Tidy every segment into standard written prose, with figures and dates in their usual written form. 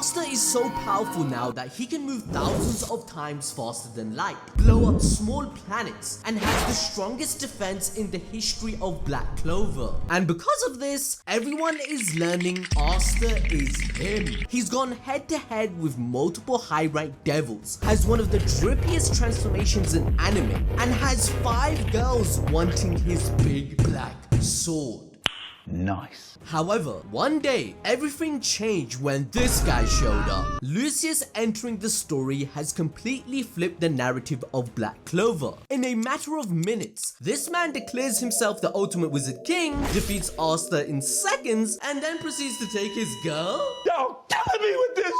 Asta is so powerful now that he can move thousands of times faster than light, blow up small planets, and has the strongest defense in the history of Black Clover. And because of this, everyone is learning Asta is him. He's gone head to head with multiple high-ranked devils, has one of the drippiest transformations in anime, and has 5 girls wanting his big black sword. Nice. However, one day, everything changed when this guy showed up. Lucius entering the story has completely flipped the narrative of Black Clover. In a matter of minutes, this man declares himself the ultimate wizard king, defeats Asta in seconds, and then proceeds to take his girl? Yo, killing me with this.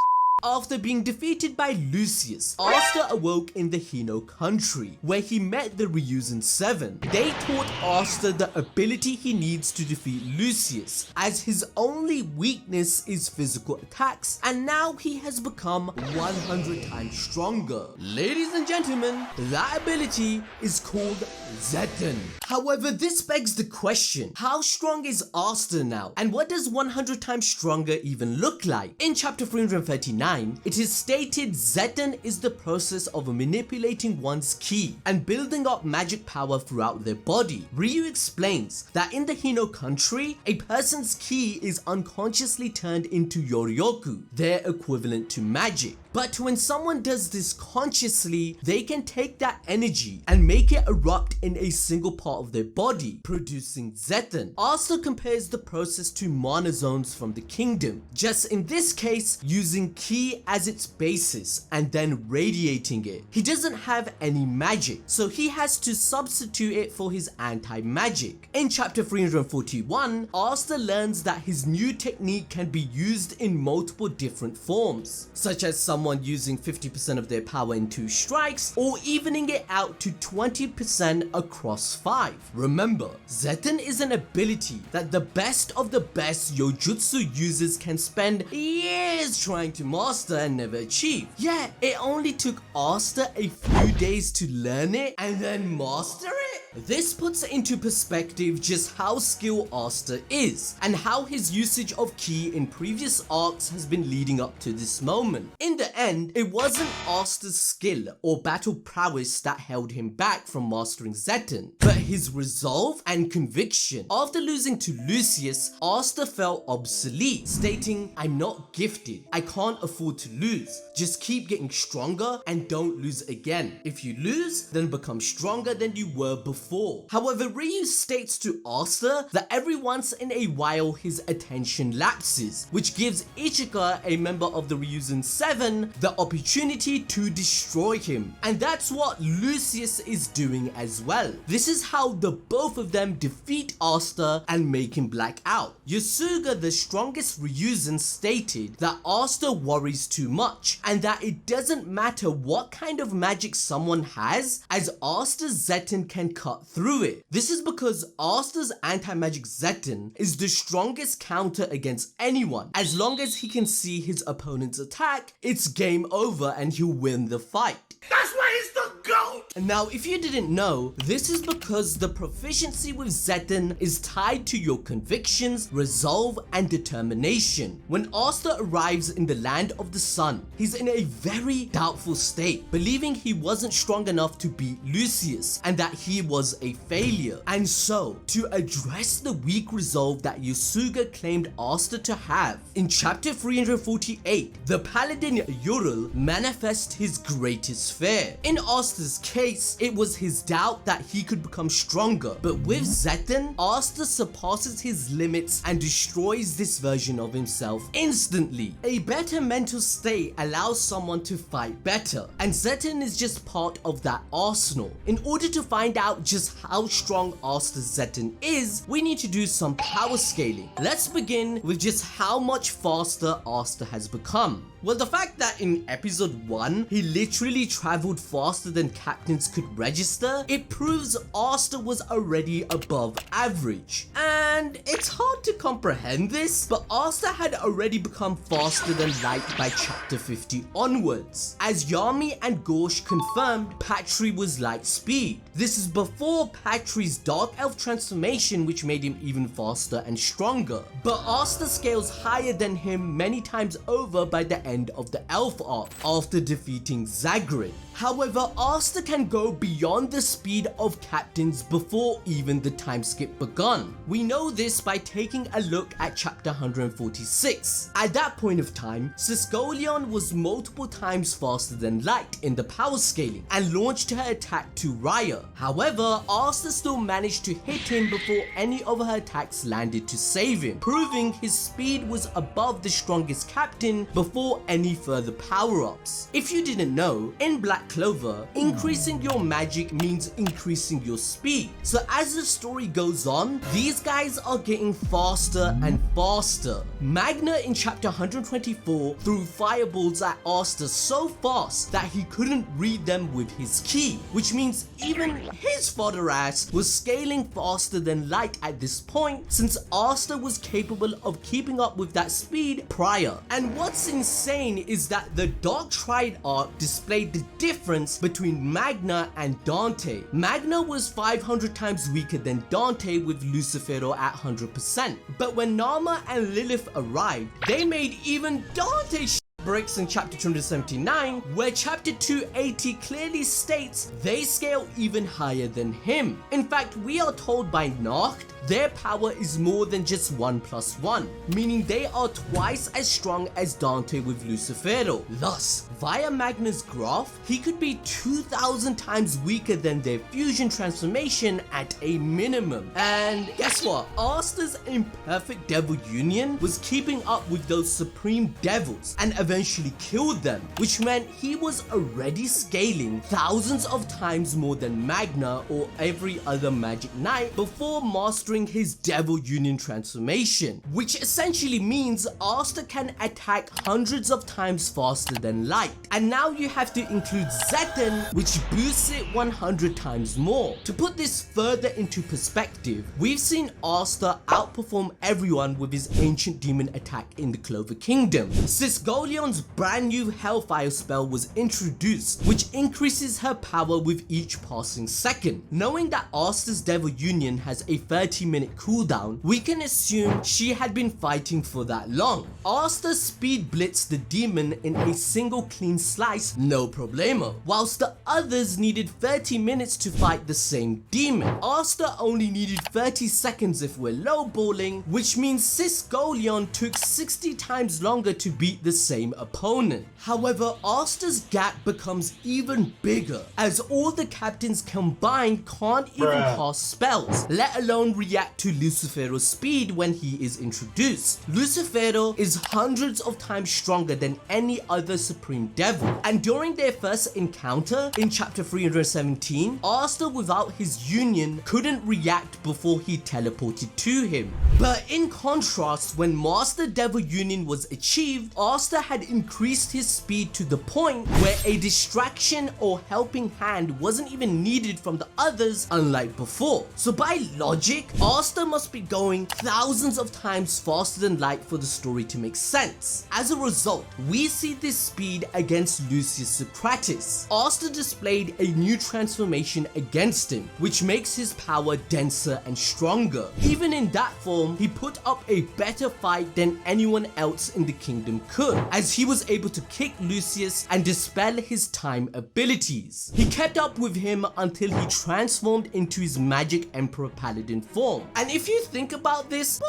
After being defeated by Lucius, Asta awoke in the HINO country, where he met the Ryuzen Seven. They taught Asta the ability he needs to defeat Lucius, as his only weakness is physical attacks, and now he has become 100 times stronger. Ladies and gentlemen, that ability is called Zetten. However, this begs the question, how strong is Asta now, and what does 100 times stronger even look like? In chapter 339, it is stated Zetten is the process of manipulating one's ki and building up magic power throughout their body. Ryu explains that in the HINO country, a person's ki is unconsciously turned into yoryoku, their equivalent to magic. But when someone does this consciously, they can take that energy and make it erupt in a single part of their body, producing Zetten. Asta compares the process to mana zones from the kingdom, just in this case using ki as its basis and then radiating it. He doesn't have any magic, so he has to substitute it for his anti-magic. In chapter 341, Asta learns that his new technique can be used in multiple different forms, such as someone using 50% of their power in 2 strikes, or evening it out to 20% across 5. Remember, Zetten is an ability that the best of the best Yojutsu users can spend years trying to master and never achieve. Yeah, it only took Asta a few days to learn it and then master it. This puts into perspective just how skilled Asta is, and how his usage of ki in previous arcs has been leading up to this moment. In the end, it wasn't Asta's skill or battle prowess that held him back from mastering Zetten, but his resolve and conviction. After losing to Lucius, Asta felt obsolete, stating, "I'm not gifted, I can't afford to lose, just keep getting stronger and don't lose again. If you lose, then become stronger than you were before." However, Ryu states to Asta that every once in a while his attention lapses, which gives Ichika, a member of the Ryuzen Seven, the opportunity to destroy him. And that's what Lucius is doing as well. This is how the both of them defeat Asta and make him black out. Yasuga, the strongest Ryuzen, stated that Asta worries too much, and that it doesn't matter what kind of magic someone has, as Asta's Zetten can cut through it. This is because Asta's anti-magic Zetten is the strongest counter against anyone. As long as he can see his opponent's attack, it's game over and he'll win the fight. That's why he's the GOAT! And now, if you didn't know, this is because the proficiency with Zetten is tied to your convictions, resolve, and determination. When Asta arrives in the land of the sun, he's in a very doubtful state, believing he wasn't strong enough to beat Lucius and that he was a failure. And so, to address the weak resolve that Yasuga claimed Asta to have, in chapter 348, the paladin Yuril manifests his greatest fear. In Asta's case, it was his doubt that he could become stronger, but with Zetten, Asta surpasses his limits and destroys this version of himself instantly. A better mental state allows someone to fight better, and Zetten is just part of that arsenal. In order to find out just how strong Asta's Zetten is, we need to do some power scaling. Let's begin with just how much faster Asta has become. Well, the fact that in episode 1, he literally traveled faster than Captain captains could register, it proves Asta was already above average. And it's hard to comprehend this, but Asta had already become faster than light by chapter 50 onwards. As Yami and Gorsh confirmed, Patry was light speed. This is before Patry's Dark Elf transformation, which made him even faster and stronger. But Asta scales higher than him many times over by the end of the Elf arc, after defeating Zagrid. However, Asta can go beyond the speed of captains before even the time skip begun. We know this by taking a look at chapter 146. At that point of time, Sisgolion was multiple times faster than light in the power scaling and launched her attack to Raya. However, Asta still managed to hit him before any of her attacks landed to save him, proving his speed was above the strongest captain before any further power-ups. If you didn't know, in Black Clover, increasing your magic means increasing your speed. So as the story goes on, these guys are getting faster and faster. Magna in chapter 124 threw fireballs at Asta so fast that he couldn't read them with his ki, which means even his fodder ass was scaling faster than light at this point, since Asta was capable of keeping up with that speed prior. And what's insane is that the Dark Triad arc displayed the difference between Magna and Dante. Magna was 500 times weaker than Dante with Lucifero at 100%, but when Nama and Lilith arrived, they made even Dante breaks in chapter 279, where chapter 280 clearly states they scale even higher than him. In fact, we are told by Nacht their power is more than just 1 + 1, meaning they are twice as strong as Dante with Lucifero. Thus, via Magna's graph, he could be 2,000 times weaker than their fusion transformation at a minimum. And guess what? Asta's imperfect devil union was keeping up with those supreme devils and eventually killed them, which meant he was already scaling thousands of times more than Magna or every other magic knight before mastering his devil union transformation, which essentially means Asta can attack hundreds of times faster than light. And now you have to include Zetten, which boosts it 100 times more. To put this further into perspective, we've seen Asta outperform everyone with his ancient demon attack in the Clover Kingdom. Sisgolion's brand new Hellfire spell was introduced, which increases her power with each passing second. Knowing that Asta's devil union has a 30-minute cooldown, we can assume she had been fighting for that long. Asta speed blitzed the demon in a single clean slice, no problemo, whilst the others needed 30 minutes to fight the same demon. Asta only needed 30 seconds if we're lowballing, which means Sisgolion took 60 times longer to beat the same opponent. However, Asta's gap becomes even bigger, as all the captains combined can't even cast spells, let alone react to Lucifero's speed when he is introduced. Lucifero is hundreds of times stronger than any other supreme devil, and during their first encounter in chapter 317, Asta without his union couldn't react before he teleported to him. But in contrast, when Master Devil Union was achieved, Asta had increased his speed to the point where a distraction or helping hand wasn't even needed from the others, unlike before. So by logic, Asta must be going thousands of times faster than light for the story to make sense. As a result, we see this speed against Lucius Zogratis. Asta displayed a new transformation against him, which makes his power denser and stronger. Even in that form, he put up a better fight than anyone else in the kingdom could, as he was able to kick Lucius and dispel his time abilities. He kept up with him until he transformed into his magic Emperor Paladin form. And if you think about this,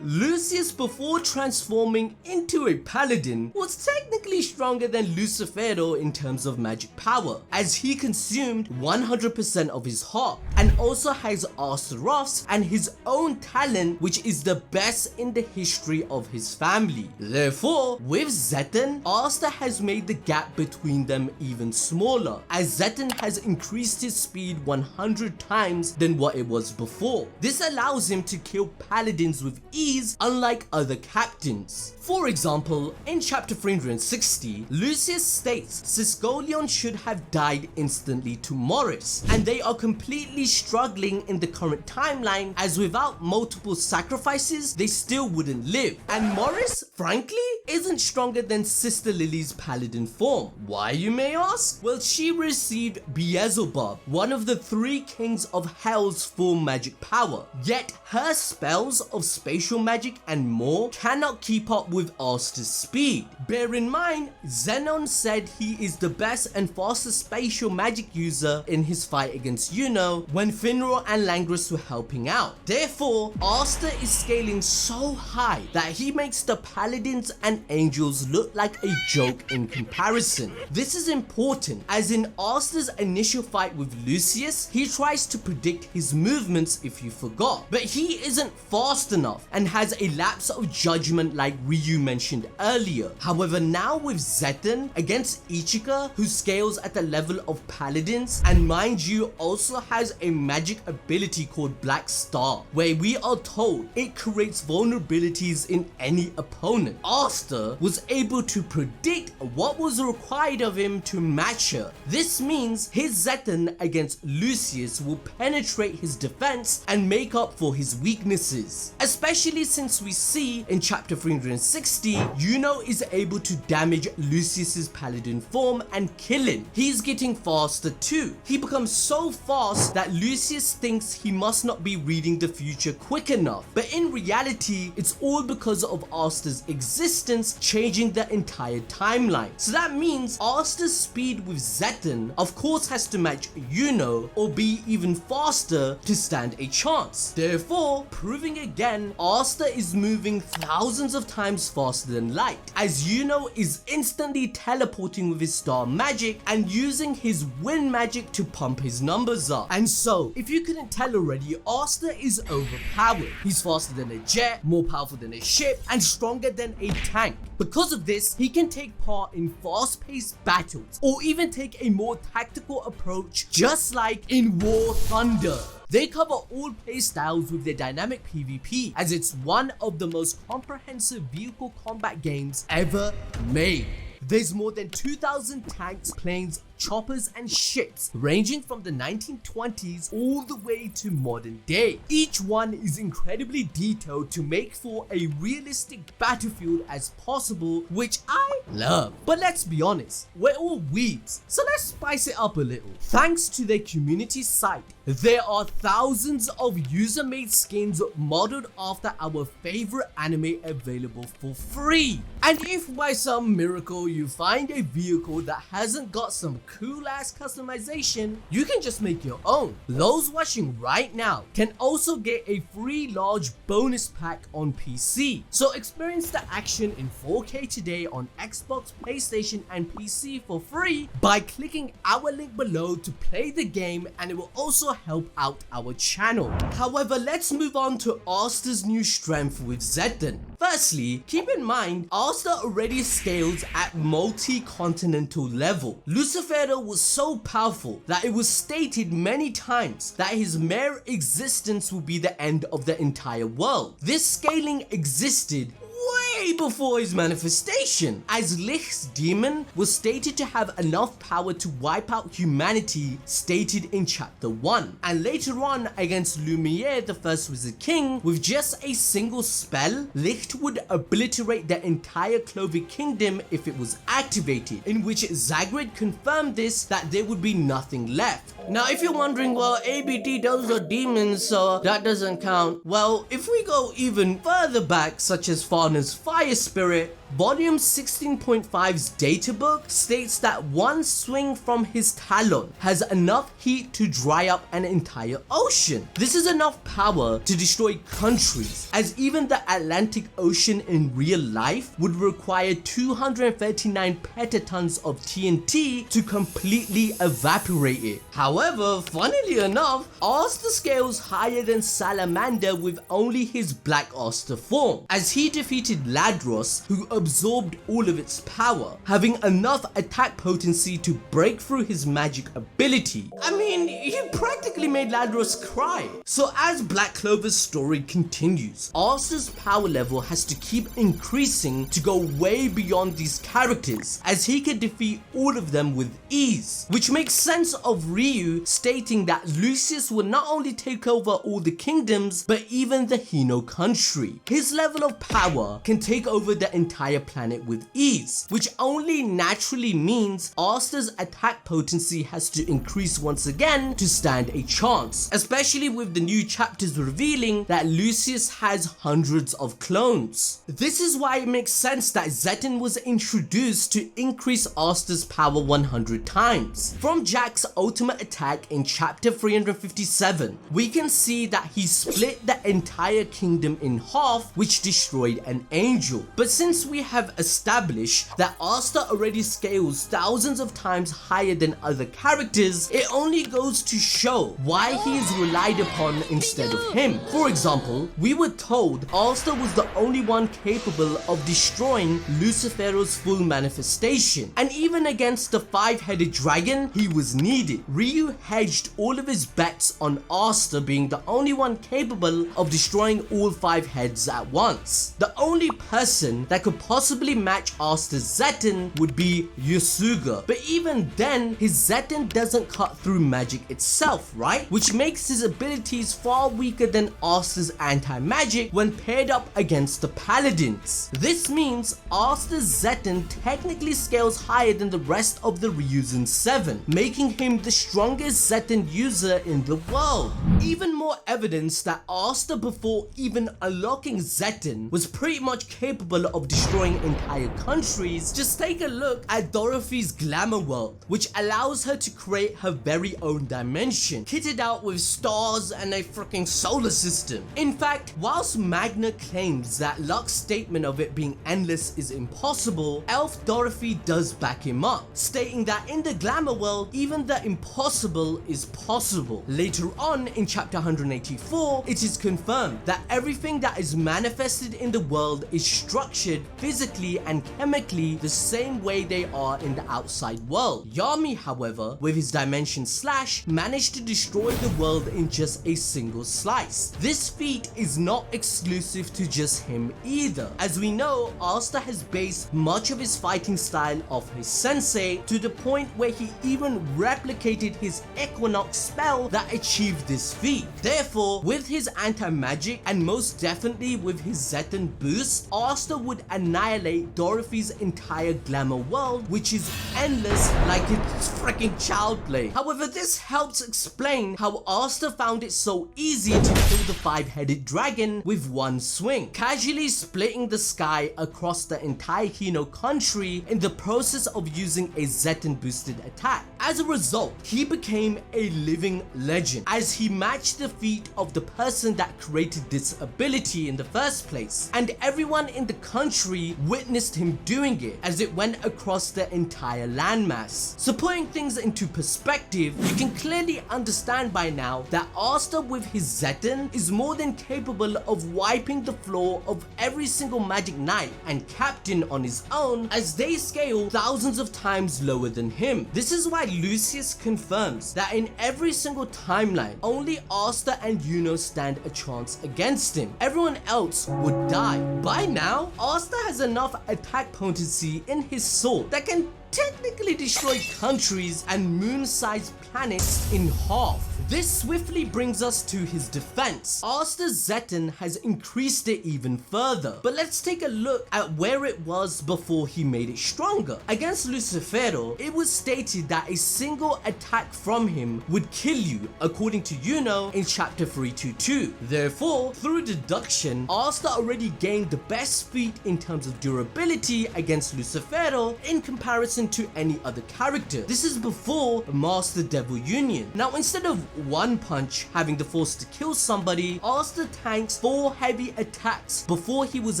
Lucius before transforming into a paladin was technically stronger than Lucifero in terms of magic power, as he consumed 100% of his heart and also has Astaroths and his own talent, which is the best in the history of his family. Therefore, with Zetten, Asta has made the gap between them even smaller, as Zetten has increased his speed 100 times than what it was before. This allows him to kill paladins paladins with ease, unlike other captains. For example, in chapter 360, Lucius states Sisgolion should have died instantly to Morris, and they are completely struggling in the current timeline, as without multiple sacrifices, they still wouldn't live. And Morris, frankly, isn't stronger than Sister Lily's paladin form. Why, you may ask? Well, she received Beelzebub, one of the 3 kings of Hell's full magic power, yet her spells of spatial magic and more cannot keep up with Asta's speed. Bear in mind, Zenon said he is the best and fastest spatial magic user in his fight against Yuno when Finral and Langris were helping out. Therefore, Asta is scaling so high that he makes the paladins and angels look like a joke in comparison. This is important, as in Asta's initial fight with Lucius, he tries to predict his movements if you forgot, but he isn't fast enough and has a lapse of judgment like Ryu mentioned earlier. However, now with Zetten against Ichika, who scales at the level of paladins, and mind you also has a magic ability called Black Star, where we are told it creates vulnerabilities in any opponent. Asta was able to predict what was required of him to match her. This means his Zetten against Lucius will penetrate his defense and make up for his weaknesses, especially since we see in chapter 360 Yuno is able to damage Lucius's paladin form and kill him. He's getting faster too. He becomes so fast that Lucius thinks he must not be reading the future quick enough, but in reality it's all because of Asta's existence changing the entire timeline. So that means Asta's speed with Zetten of course has to match Yuno or be even faster to stand a chance. Therefore, proving again, Asta is moving thousands of times faster than light, as Yuno is instantly teleporting with his star magic and using his wind magic to pump his numbers up. And so, if you couldn't tell already, Asta is overpowered. He's faster than a jet, more powerful than a ship, and stronger than a tank. Because of this, he can take part in fast-paced battles, or even take a more tactical approach, just like in War Thunder. They cover all playstyles with their dynamic PvP, as it's one of the most comprehensive vehicle combat games ever made. There's more than 2,000 tanks, planes, choppers and ships, ranging from the 1920s all the way to modern day. Each one is incredibly detailed to make for a realistic battlefield as possible, which I love. But let's be honest, we're all weebs, so let's spice it up a little. Thanks to their community site, there are thousands of user-made skins modeled after our favorite anime available for free. And if by some miracle you find a vehicle that hasn't got some cool ass customization, you can just make your own. Those watching right now can also get a free large bonus pack on PC. So experience the action in 4K today on Xbox, PlayStation and PC for free by clicking our link below to play the game, and it will also help out our channel. However, let's move on to Asta's new strength with Zetten. Firstly, keep in mind Asta already scales at multi-continental level. Lucifero was so powerful that it was stated many times that his mere existence will be the end of the entire world. This scaling existed way before his manifestation, as Lich's demon was stated to have enough power to wipe out humanity, stated in chapter 1, and later on against Lumiere, the first wizard king, with just a single spell, Lich would obliterate the entire Clover kingdom if it was activated, in which Zagrid confirmed this, that there would be nothing left. Now if you're wondering, well, ABD, those are demons, so that doesn't count. Well, if we go even further back, such as Farna's Fire Spirit, Volume 16.5's databook states that one swing from his talon has enough heat to dry up an entire ocean. This is enough power to destroy countries, as even the Atlantic Ocean in real life would require 239 petatons of TNT to completely evaporate it. However, funnily enough, Asta scales higher than Salamander with only his Black Asta form, as he defeated Ladros, who absorbed all of its power, having enough attack potency to break through his magic ability. I mean, he practically made Ladros cry. So as Black Clover's story continues, Asta's power level has to keep increasing to go way beyond these characters, as he could defeat all of them with ease, which makes sense of Ryu stating that Lucius would not only take over all the kingdoms, but even the HINO country. His level of power can take over the entire planet with ease, which only naturally means Asta's attack potency has to increase once again to stand a chance, especially with the new chapters revealing that Lucius has hundreds of clones. This is why it makes sense that Zetten was introduced to increase Asta's power 100 times. From Jack's ultimate attack in chapter 357, we can see that he split the entire kingdom in half, which destroyed an angel. But since we have established that Asta already scales thousands of times higher than other characters, it only goes to show why he is relied upon instead of him. For example, we were told Asta was the only one capable of destroying Lucifero's full manifestation, and even against the five-headed dragon, he was needed. Ryu hedged all of his bets on Asta being the only one capable of destroying all five heads at once. The only person that could possibly match Asta's Zetten would be Yusuga, but even then, his Zetten doesn't cut through magic itself, right? Which makes his abilities far weaker than Asta's anti-magic when paired up against the paladins. This means Asta's Zetten technically scales higher than the rest of the Ryuzen Seven, making him the strongest Zetten user in the world. Even more evidence that Asta, before even unlocking Zetten, was pretty much capable of destroying entire countries. Just take a look at Dorothy's glamour world, which allows her to create her very own dimension, kitted out with stars and a freaking solar system. In fact, whilst Magna claims that Luck's statement of it being endless is impossible, Elf Dorothy does back him up, stating that in the glamour world, even the impossible is possible. Later on in chapter 184, it is confirmed that everything that is manifested in the world is structured physically and chemically the same way they are in the outside world. Yami, however, with his dimension slash, managed to destroy the world in just a single slice. This feat is not exclusive to just him either, as we know Asta has based much of his fighting style off his sensei, to the point where he even replicated his Equinox spell that achieved this feat. Therefore, with his anti-magic and most definitely with his Zetten boost, Asta would annihilate Dorothy's entire glamour world, which is endless like it's freaking child play. However, this helps explain how Asta found it so easy to kill the five-headed dragon with one swing, casually splitting the sky across the entire HINO country in the process of using a Zetten boosted attack. As a result, he became a living legend, as he matched the feat of the person that created this ability in the first place, and everyone in the country witnessed him doing it as it went across the entire landmass. So putting things into perspective, you can clearly understand by now that Asta with his Zetten is more than capable of wiping the floor of every single magic knight and captain on his own, as they scale thousands of times lower than him. This is why Lucius confirms that in every single timeline, only Asta and Yuno stand a chance against him. Everyone else would die. By now, Asta has enough attack potency in his sword that can technically destroy countries and moon-sized planets in half. This swiftly brings us to his defense. Asta's Zetten has increased it even further, but let's take a look at where it was before he made it stronger. Against Lucifero, it was stated that a single attack from him would kill you, according to Yuno in chapter 322. Therefore, through deduction, Asta already gained the best feat in terms of durability against Lucifero in comparison comparison to any other character. This is before Master Devil Union. Now instead of one punch having the force to kill somebody, Asta tanks 4 heavy attacks before he was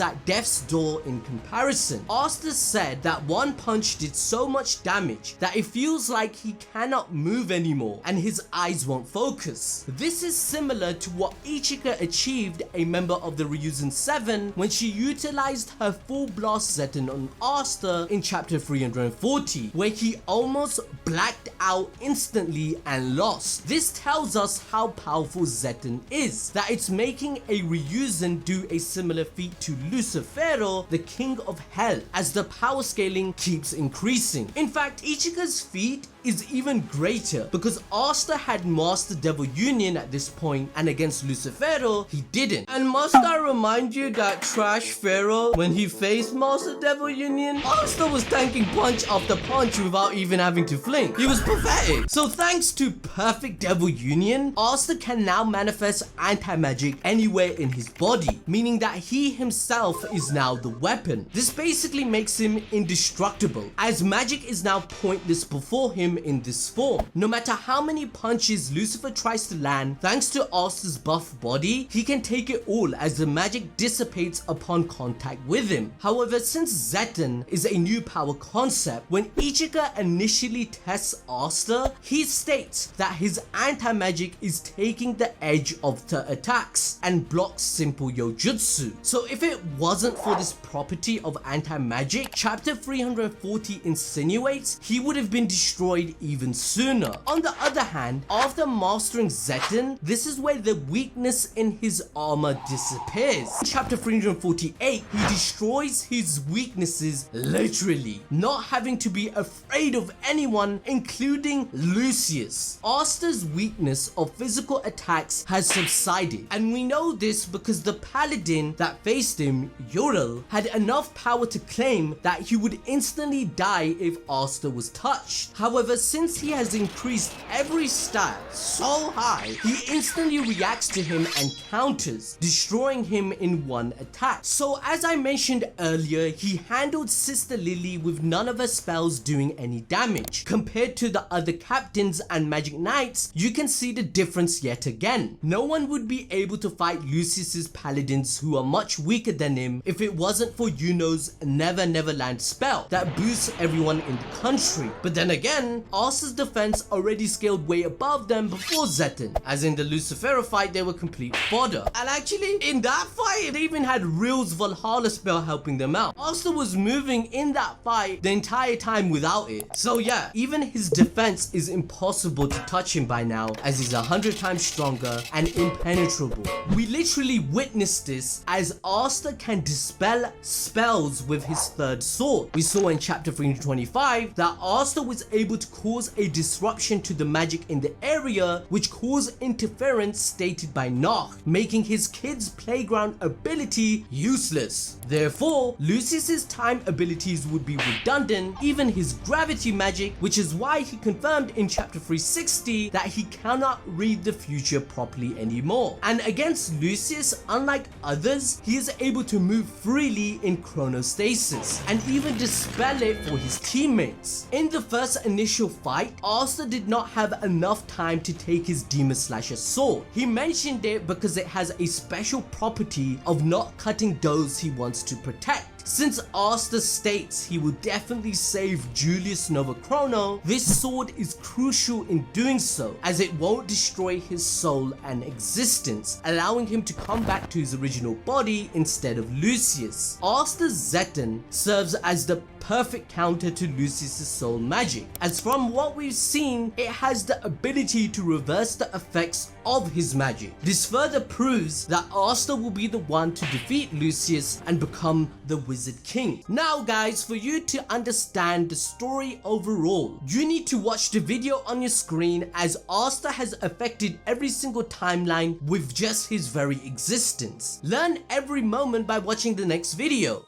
at death's door. In comparison, Asta said that one punch did so much damage that it feels like he cannot move anymore and his eyes won't focus. This is similar to what Ichika achieved, a member of the Ryuzen Seven, when she utilized her full blast Zetten on Asta in chapter 340, where he almost blacked out instantly and lost. This tells us how powerful Zetten is, that it's making a Ryuzen do a similar feat to Lucifero, the king of hell, as the power scaling keeps increasing. In fact, Ichika's feat is even greater because Asta had Master Devil Union at this point, and against Lucifero he didn't. And must I remind you that Trash Pharaoh, when he faced Master Devil Union, Asta was tanking punch after punch without even having to flinch. He was pathetic. So thanks to perfect Devil Union, Asta can now manifest anti-magic anywhere in his body, meaning that he himself is now the weapon. This basically makes him indestructible, as magic is now pointless before him in this form. No matter how many punches Lucifer tries to land, thanks to Asta's buff body, he can take it all as the magic dissipates upon contact with him. However, since Zetten is a new power concept, when Ichika initially tests Asta, he states that his anti-magic is taking the edge of the attacks and blocks simple Yojutsu. So if it wasn't for this property of anti-magic, chapter 340 insinuates he would have been destroyed even sooner. On the other hand, after mastering Zetten, this is where the weakness in his armor disappears. In chapter 348, he destroys his weaknesses literally, not having to be afraid of anyone, including Lucius. Asta's weakness of physical attacks has subsided, and we know this because the paladin that faced him, Yorel, had enough power to claim that he would instantly die if Asta was touched. However, since he has increased every stat so high, he instantly reacts to him and counters, destroying him in one attack. So as I mentioned earlier, he handled Sister Lily with none of her spells doing any damage. Compared to the other captains and magic knights, you can see the difference yet again. No one would be able to fight Lucius's paladins, who are much weaker than him, if it wasn't for Yuno's Never Never Land spell that boosts everyone in the country. But then again, Asta's defense already scaled way above them before Zetten, as in the Lucifero fight they were complete fodder. And actually, in that fight, they even had Real's Valhalla spell helping them out. Asta was moving in that fight the entire time without it. So yeah, even his defense is impossible to touch him by now, as he's 100 times stronger and impenetrable. We literally witnessed this as Asta can dispel spells with his third sword. We saw in chapter 325 that Asta was able to cause a disruption to the magic in the area, which caused interference stated by Nach, making his kid's playground ability useless. Therefore, Lucius's time abilities would be redundant, even his gravity magic, which is why he confirmed in chapter 360 that he cannot read the future properly anymore. And against Lucius, unlike others, he is able to move freely in chronostasis and even dispel it for his teammates. In the first initial fight, Asta did not have enough time to take his Demon Slasher sword. He mentioned it because it has a special property of not cutting those he wants to protect. Since Asta states he will definitely save Julius Novachrono, this sword is crucial in doing so, as it won't destroy his soul and existence, allowing him to come back to his original body instead of Lucius. Asta's Zetten serves as the perfect counter to Lucius's soul magic, as from what we've seen, it has the ability to reverse the effects of his magic. This further proves that Asta will be the one to defeat Lucius and become the Wizard King. Now guys, for you to understand the story overall, you need to watch the video on your screen, as Asta has affected every single timeline with just his very existence. Learn every moment by watching the next video.